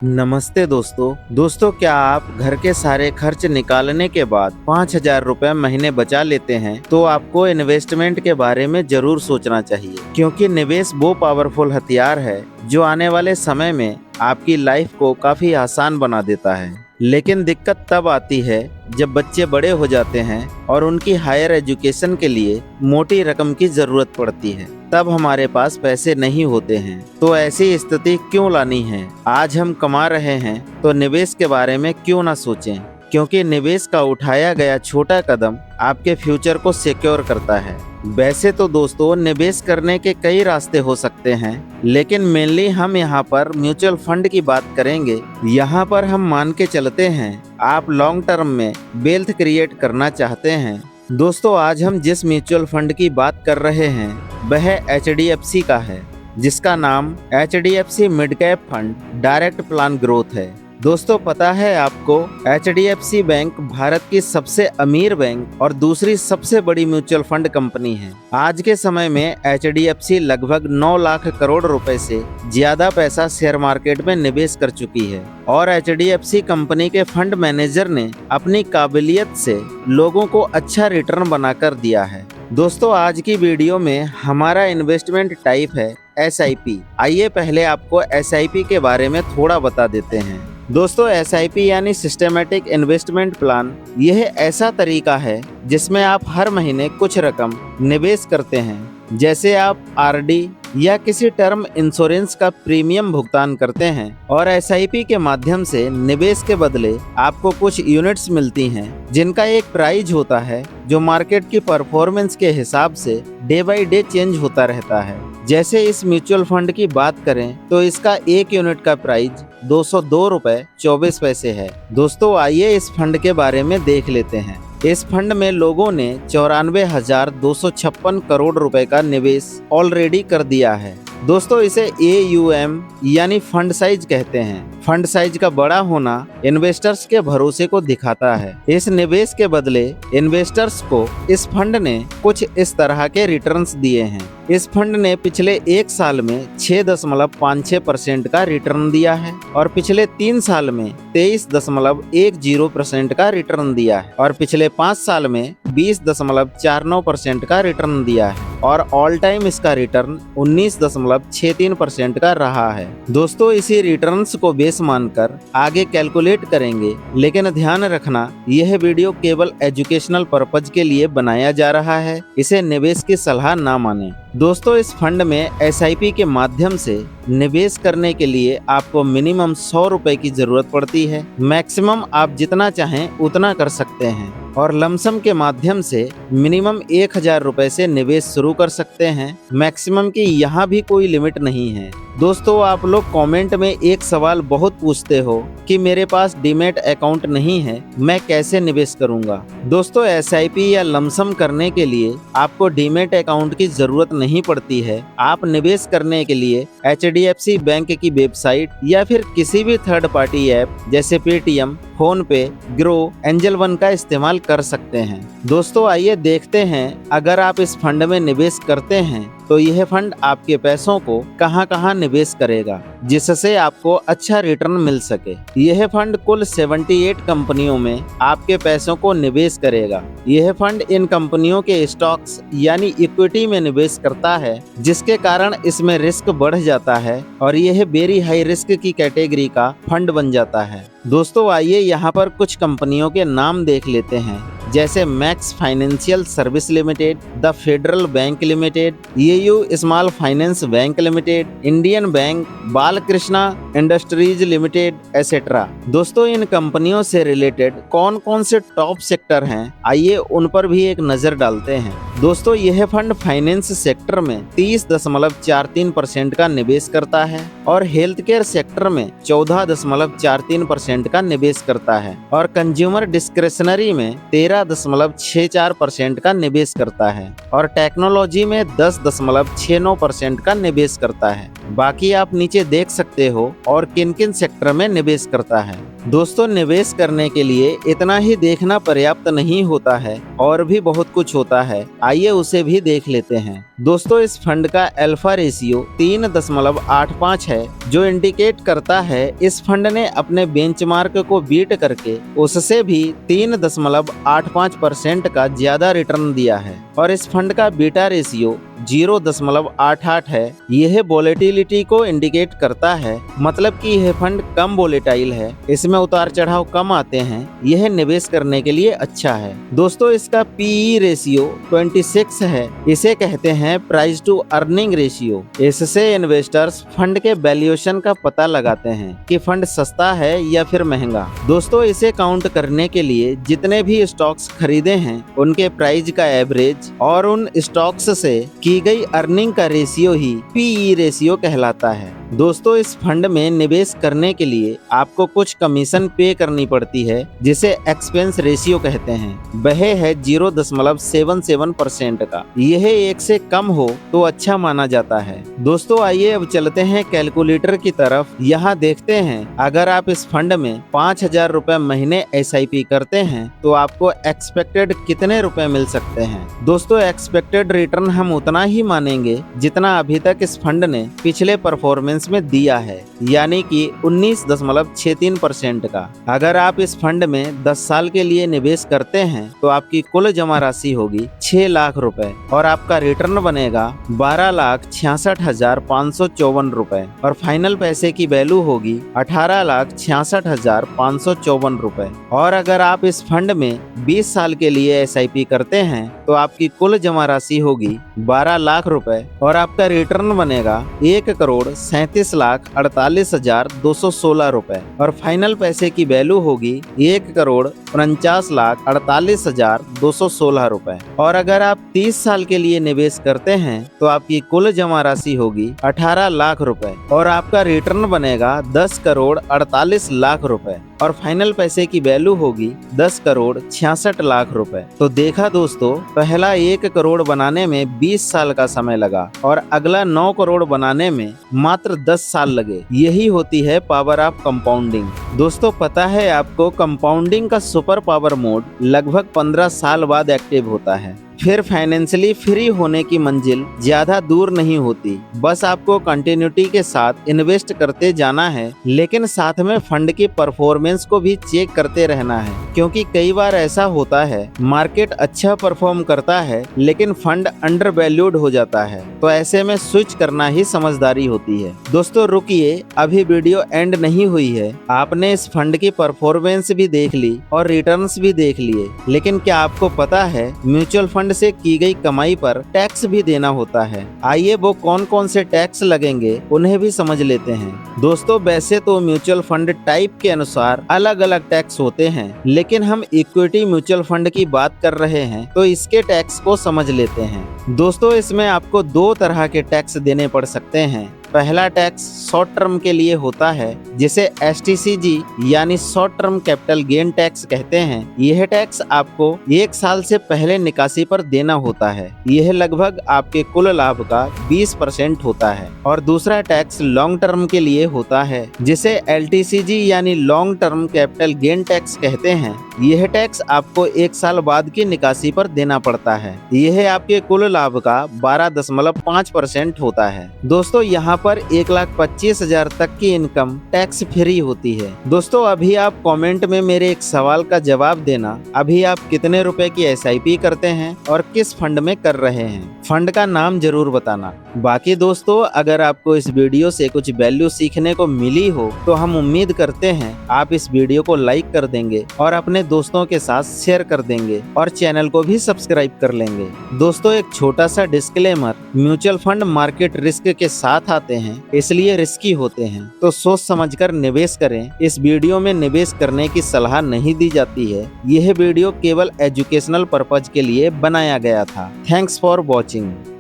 नमस्ते दोस्तों क्या आप घर के सारे खर्च निकालने के बाद 5,000 रुपए महीने बचा लेते हैं तो आपको इन्वेस्टमेंट के बारे में जरूर सोचना चाहिए, क्योंकि निवेश वो पावरफुल हथियार है जो आने वाले समय में आपकी लाइफ को काफी आसान बना देता है। लेकिन दिक्कत तब आती है जब बच्चे बड़े हो जाते हैं और उनकी हायर एजुकेशन के लिए मोटी रकम की जरूरत पड़ती है, तब हमारे पास पैसे नहीं होते हैं। तो ऐसी स्थिति क्यों लानी है? आज हम कमा रहे हैं तो निवेश के बारे में क्यों ना सोचें, क्योंकि निवेश का उठाया गया छोटा कदम आपके फ्यूचर को सिक्योर करता है। वैसे तो दोस्तों निवेश करने के कई रास्ते हो सकते हैं, लेकिन मेनली हम यहाँ पर म्यूचुअल फंड की बात करेंगे। यहाँ पर हम मान के चलते हैं आप लॉन्ग टर्म में वेल्थ क्रिएट करना चाहते हैं। दोस्तों आज हम जिस म्यूचुअल फंड की बात कर रहे हैं वह HDFC का है, जिसका नाम HDFC mid cap fund direct plan growth है। दोस्तों पता है आपको, HDFC बैंक भारत की सबसे अमीर बैंक और दूसरी सबसे बड़ी म्यूचुअल फंड कंपनी है। आज के समय में HDFC लगभग 9 लाख करोड़ रुपए से ज्यादा पैसा शेयर मार्केट में निवेश कर चुकी है और HDFC कंपनी के फंड मैनेजर ने अपनी काबिलियत से लोगों को अच्छा रिटर्न बनाकर दिया है। दोस्तों आज की वीडियो में हमारा इन्वेस्टमेंट टाइप है SIP। आइए पहले आपको SIP के बारे में थोड़ा बता देते हैं। दोस्तों SIP यानी सिस्टेमेटिक इन्वेस्टमेंट प्लान, यह ऐसा तरीका है जिसमें आप हर महीने कुछ रकम निवेश करते हैं। जैसे आप RD या किसी टर्म इंश्योरेंस का प्रीमियम भुगतान करते हैं और SIP के माध्यम से निवेश के बदले आपको कुछ यूनिट्स मिलती हैं जिनका एक प्राइस होता है जो मार्केट की परफॉर्मेंस के हिसाब से डे बाय डे चेंज होता रहता है। जैसे इस म्यूचुअल फंड की बात करें तो इसका एक यूनिट का प्राइस 202 रुपए 24 पैसे है। दोस्तों आइए इस फंड के बारे में देख लेते हैं। इस फंड में लोगों ने 94,256 करोड़ रुपए का निवेश ऑलरेडी कर दिया है। दोस्तों इसे AUM यानी फंड साइज कहते हैं। फंड साइज का बड़ा होना इन्वेस्टर्स के भरोसे को दिखाता है। इस निवेश के बदले इन्वेस्टर्स को इस फंड ने कुछ इस तरह के रिटर्न्स दिए हैं। इस फंड ने पिछले एक साल में 6.56% का रिटर्न दिया है और पिछले 3 साल में 23.10% का रिटर्न दिया है और पिछले 5 साल में 20.49% का रिटर्न दिया है और ऑल टाइम इसका रिटर्न 19.63% का रहा है। दोस्तों इसी रिटर्न्स को बेस मानकर आगे कैलकुलेट करेंगे, लेकिन ध्यान रखना यह वीडियो केवल एजुकेशनल पर्पज के लिए बनाया जा रहा है, इसे निवेश की सलाह ना माने। दोस्तों इस फंड में SIP के माध्यम से निवेश करने के लिए आपको मिनिमम 100 रुपए की जरूरत पड़ती है। मैक्सिमम आप जितना चाहें उतना कर सकते हैं और लमसम के माध्यम से मिनिमम 1,000 रुपए से निवेश शुरू कर सकते हैं। मैक्सिमम की यहाँ भी कोई लिमिट नहीं है। दोस्तों आप लोग कमेंट में एक सवाल बहुत पूछते हो कि मेरे पास डीमैट अकाउंट नहीं है, मैं कैसे निवेश करूंगा? दोस्तों SIP या लमसम करने के लिए आपको डीमैट अकाउंट की जरूरत नहीं पड़ती है। आप निवेश करने के लिए HDFC बैंक की वेबसाइट या फिर किसी भी थर्ड पार्टी ऐप जैसे Paytm, फोन पे, ग्रो, एंजल वन का इस्तेमाल कर सकते हैं। दोस्तों आइए देखते हैं अगर आप इस फंड में निवेश करते हैं तो यह फंड आपके पैसों को कहां-कहां निवेश करेगा जिससे आपको अच्छा रिटर्न मिल सके। यह फंड कुल 78 कंपनियों में आपके पैसों को निवेश करेगा। यह फंड इन कंपनियों के स्टॉक्स यानी इक्विटी में निवेश करता है, जिसके कारण इसमें रिस्क बढ़ जाता है और यह वेरी हाई रिस्क की कैटेगरी का फंड बन जाता है। दोस्तों आइए यहाँ पर कुछ कंपनियों के नाम देख लेते हैं, जैसे max financial service limited, the federal bank limited, AU small finance bank limited, Indian bank, Balkrishna industries limited etcetera. दोस्तों इन कंपनियों से रिलेटेड कौन कौन से टॉप सेक्टर हैं, आइए उन पर भी एक नजर डालते हैं। दोस्तों यह फंड फाइनेंस सेक्टर में 30.43% का निवेश करता है और हेल्थ केयर सेक्टर में 14.43% का निवेश करता है और कंज्यूमर डिस्क्रिशनरी में 13.64% का निवेश करता है और टेक्नोलॉजी में 10.69% का निवेश करता है। बाकी आप नीचे देख सकते हो और किन किन सेक्टर में निवेश करता है। दोस्तों, निवेश करने के लिए इतना ही देखना पर्याप्त नहीं होता है, और भी बहुत कुछ होता है। आइए उसे भी देख लेते हैं। दोस्तों, इस फंड का अल्फा रेशियो 3.85 है, जो इंडिकेट करता है इस फंड ने अपने बेंचमार्क को बीट करके उससे भी 3.85% का ज्यादा रिटर्न दिया है। और इस फंड का बीटा रेशियो 0.88 है। यह वोलेटिलिटी को इंडिकेट करता है, मतलब कि यह फंड कम वोलेटाइल है, इसमें उतार चढ़ाव कम आते हैं। यह निवेश करने के लिए अच्छा है। दोस्तों, इसका पीई रेशियो 26 है। इसे कहते हैं प्राइस टू अर्निंग रेशियो। इससे इन्वेस्टर्स फंड के वैल्यूएशन का पता लगाते हैं कि फंड सस्ता है या फिर महंगा। दोस्तों, इसे काउंट करने के लिए जितने भी स्टॉक्स खरीदे हैं उनके प्राइस का एवरेज और उन स्टॉक्स से की गई अर्निंग का रेशियो ही पीई रेशियो कहलाता है। दोस्तों, इस फंड में निवेश करने के लिए आपको कुछ कमीशन पे करनी पड़ती है, जिसे एक्सपेंस रेशियो कहते हैं। वह है 0.77% का। यह 1 से कम हो तो अच्छा माना जाता है। दोस्तों, आइए अब चलते हैं कैलकुलेटर की तरफ। यहाँ देखते हैं, अगर आप इस फंड में 5,000 रुपए महीने SIP करते हैं तो आपको एक्सपेक्टेड कितने रुपए मिल सकते हैं। दोस्तों, एक्सपेक्टेड रिटर्न हम उतना ही मानेंगे जितना अभी तक इस फंड ने पिछले परफॉर्मेंस में दिया है, यानी कि 19.63% का। अगर आप इस फंड में 10 साल के लिए निवेश करते हैं तो आपकी कुल जमा राशि होगी 6 लाख रुपए और आपका रिटर्न बनेगा 12,66,554 रुपए और फाइनल पैसे की वैल्यू होगी 18,66,554 रुपए। और अगर आप इस फंड में 20 साल के लिए SIP करते हैं तो आपकी कुल जमा राशि होगी 12 लाख रुपए और आपका रिटर्न बनेगा 1,37,48,216 रुपए और फाइनल पैसे की वैल्यू होगी 1,49,48,216 रुपए। और अगर आप 30 साल के लिए निवेश करते हैं तो आपकी कुल जमा राशि होगी 18 लाख रुपए और आपका रिटर्न बनेगा 10,48,00,000 रुपए और फाइनल पैसे की वैल्यू होगी 10,66,00,000 रुपए। तो देखा दोस्तों, पहला 1 करोड़ बनाने में 20 साल का समय लगा और अगला 9 करोड़ बनाने में मात्र 10 साल लगे। यही होती है पावर ऑफ कंपाउंडिंग। दोस्तों, पता है आपको, कंपाउंडिंग का सुपर पावर मोड लगभग 15 साल बाद एक्टिव होता है। फिर फाइनेंशियली फ्री होने की मंजिल ज्यादा दूर नहीं होती। बस आपको कंटिन्यूटी के साथ इन्वेस्ट करते जाना है, लेकिन साथ में फंड की परफॉर्मेंस को भी चेक करते रहना है, क्योंकि कई बार ऐसा होता है मार्केट अच्छा परफॉर्म करता है लेकिन फंड अंडर वैल्यूड हो जाता है। तो ऐसे में स्विच करना ही समझदारी होती है। दोस्तों, रुकिए, अभी वीडियो एंड नहीं हुई है। आपने इस फंड की परफॉर्मेंस भी देख ली और रिटर्न्स भी देख लिए, लेकिन क्या आपको पता है म्यूचुअल फंड से की गई कमाई पर टैक्स भी देना होता है। आइए वो कौन कौन से टैक्स लगेंगे उन्हें भी समझ लेते हैं। दोस्तों, वैसे तो म्यूचुअल फंड टाइप के अनुसार अलग अलग टैक्स होते हैं, लेकिन हम इक्विटी म्यूचुअल फंड की बात कर रहे हैं तो इसके टैक्स को समझ लेते हैं। दोस्तों, इसमें आपको 2 तरह के टैक्स देने पड़ सकते हैं। पहला टैक्स शॉर्ट टर्म के लिए होता है, जिसे STCG यानी short term capital gain tax कहते हैं। यह टैक्स आपको 1 साल से पहले निकासी पर देना होता है। यह लगभग आपके कुल लाभ का 20% होता है। और दूसरा टैक्स लॉन्ग टर्म के लिए होता है, जिसे LTCG यानी long term capital gain tax कहते हैं। यह टैक्स आपको 1 साल बाद की निकासी पर देना पड़ता है। यह आपके कुल लाभ का 12.5% होता है। दोस्तों, यहाँ पर 1,25,000 तक की इनकम टैक्स फ्री होती है। दोस्तों, अभी आप कमेंट में मेरे एक सवाल का जवाब देना। अभी आप कितने रुपए की SIP करते हैं और किस फंड में कर रहे हैं? फंड का नाम जरूर बताना। बाकी दोस्तों, अगर आपको इस वीडियो से कुछ वैल्यू सीखने को मिली हो तो हम उम्मीद करते हैं आप इस वीडियो को लाइक कर देंगे और अपने दोस्तों के साथ शेयर कर देंगे और चैनल को भी सब्सक्राइब कर लेंगे। दोस्तों, एक छोटा सा disclaimer, mutual fund market risk के साथ आते हैं, इसलिए रिस्की होते हैं, तो सोच समझकर निवेश करें। इस वीडियो में निवेश करने की सलाह नहीं दी जाती है। यह वीडियो केवल एजुकेशनल पर्पज के लिए बनाया गया था। Thanks for watching.